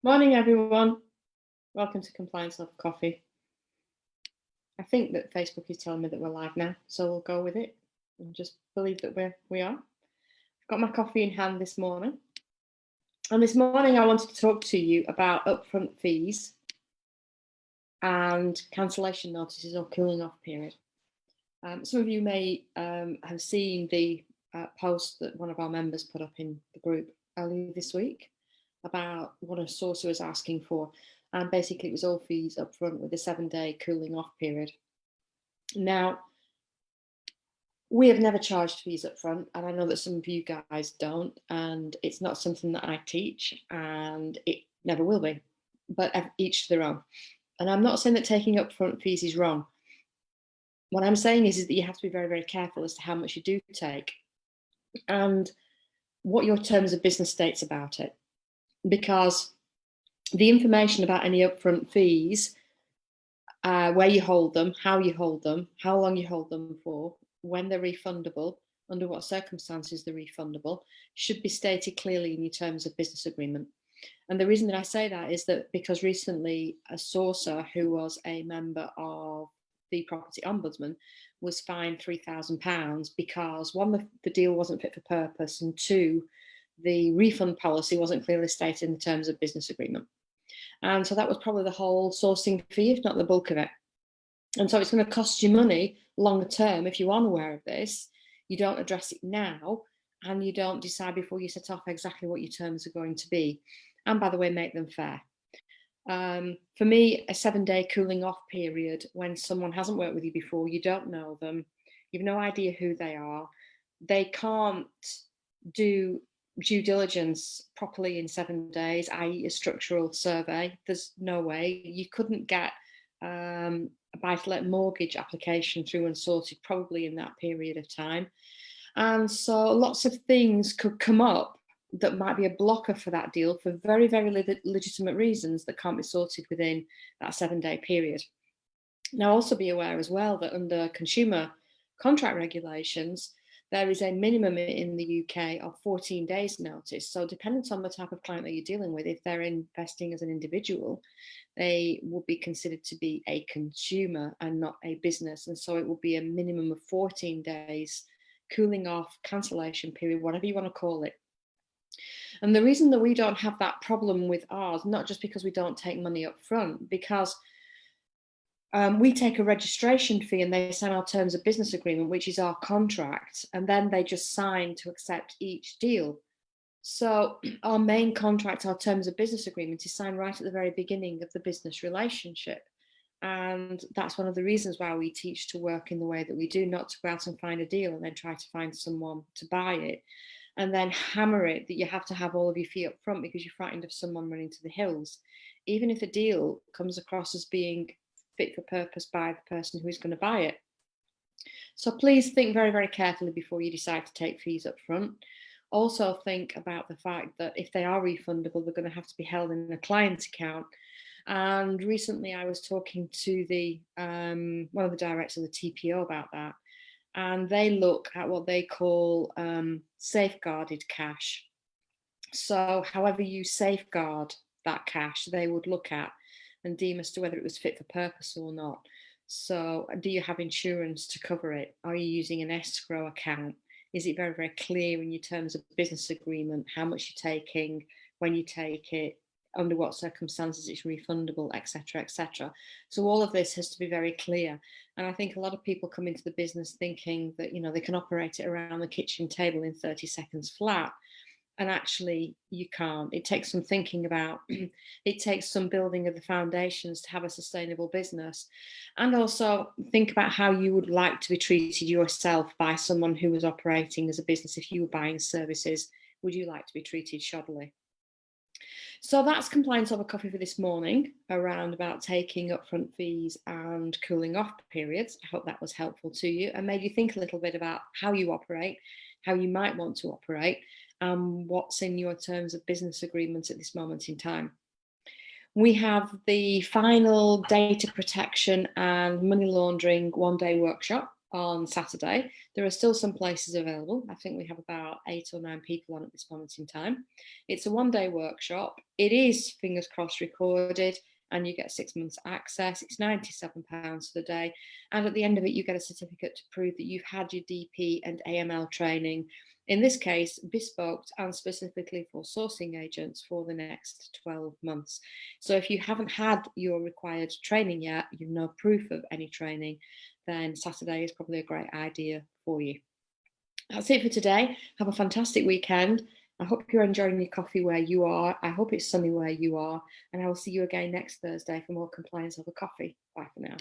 Morning, everyone. Welcome to Compliance Over Coffee. I think that Facebook is telling me that we're live now, so we'll go with it and just believe that we are. I've got my coffee in hand this morning. And this morning I wanted to talk to you about upfront fees and cancellation notices or cooling off period. Some of you may have seen the post that one of our members put up in the group earlier this week about what a sourcer was asking for. And basically it was all fees up front with a 7-day cooling off period. Now, we have never charged fees up front, and I know that some of you guys don't, and it's not something that I teach, and it never will be, but each to their own. And I'm not saying that taking upfront fees is wrong. What I'm saying is that you have to be very, very careful as to how much you do take and what your terms of business states about it. Because the information about any upfront fees, where you hold them, how long you hold them for, when they're refundable, under what circumstances they're refundable, should be stated clearly in your terms of business agreement. And the reason that I say that is that because recently a sourcer who was a member of the Property Ombudsman was fined £3,000 because one, the deal wasn't fit for purpose, and two, the refund policy wasn't clearly stated in the terms of business agreement. And so that was probably the whole sourcing fee, if not the bulk of it. And so it's going to cost you money longer term if you aren't aware of this, you don't address it now, and you don't decide before you set off exactly what your terms are going to be. And by the way, make them fair. For me, a 7-day cooling off period when someone hasn't worked with you before, you don't know them, you've no idea who they are, they can't do due diligence properly in 7 days, i.e. a structural survey. There's no way. You couldn't get a buy-to-let mortgage application through and sorted probably in that period of time. And so lots of things could come up that might be a blocker for that deal for very, very legitimate reasons that can't be sorted within that 7-day period. Now, also be aware as well that under consumer contract regulations, there is a minimum in the UK of 14 days notice. So dependent on the type of client that you're dealing with, if they're investing as an individual, they will be considered to be a consumer and not a business. And so it will be a minimum of 14 days cooling off, cancellation period, whatever you want to call it. And the reason that we don't have that problem with ours, not just because we don't take money up front, because we take a registration fee and they sign our terms of business agreement, which is our contract, and then they just sign to accept each deal. So our main contract, our terms of business agreement, is signed right at the very beginning of the business relationship. And that's one of the reasons why we teach to work in the way that we do, not to go out and find a deal and then try to find someone to buy it and then hammer it that you have to have all of your fee up front because you're frightened of someone running to the hills. Even if a deal comes across as being fit for purpose by the person who is going to buy it. So please think very, very carefully before you decide to take fees up front. Also think about the fact that if they are refundable, they're going to have to be held in a client account. And recently I was talking to the one of the directors of the TPO about that, and they look at what they call safeguarded cash. So however you safeguard that cash, they would look at and deem as to whether it was fit for purpose or not. So do you have insurance to cover it? Are you using an escrow account? Is it very, very clear in your terms of business agreement how much you're taking, when you take it, under what circumstances it's refundable, etc., etc. So all of this has to be very clear. And I think a lot of people come into the business thinking that, you know, they can operate it around the kitchen table in 30 seconds flat. And actually you can't. It takes some thinking about, it takes some building of the foundations to have a sustainable business. And also think about how you would like to be treated yourself by someone who was operating as a business. If you were buying services, would you like to be treated shoddily? So that's Compliance Over Coffee for this morning, around about taking upfront fees and cooling off periods. I hope that was helpful to you and made you think a little bit about how you operate, how you might want to operate, and what's in your terms of business agreements at this moment in time. We have the final data protection and money laundering one-day workshop on Saturday. There are still some places available. I think we have about 8 or 9 people on at this moment in time. It's a one-day workshop. It is, fingers crossed, recorded, and you get 6 months access. It's £97 for the day. And at the end of it, you get a certificate to prove that you've had your DP and AML training, in this case, bespoke and specifically for sourcing agents for the next 12 months. So if you haven't had your required training yet, you've no proof of any training, then Saturday is probably a great idea for you. That's it for today. Have a fantastic weekend. I hope you're enjoying your coffee where you are. I hope it's sunny where you are. And I will see you again next Thursday for more compliance over coffee. Bye for now.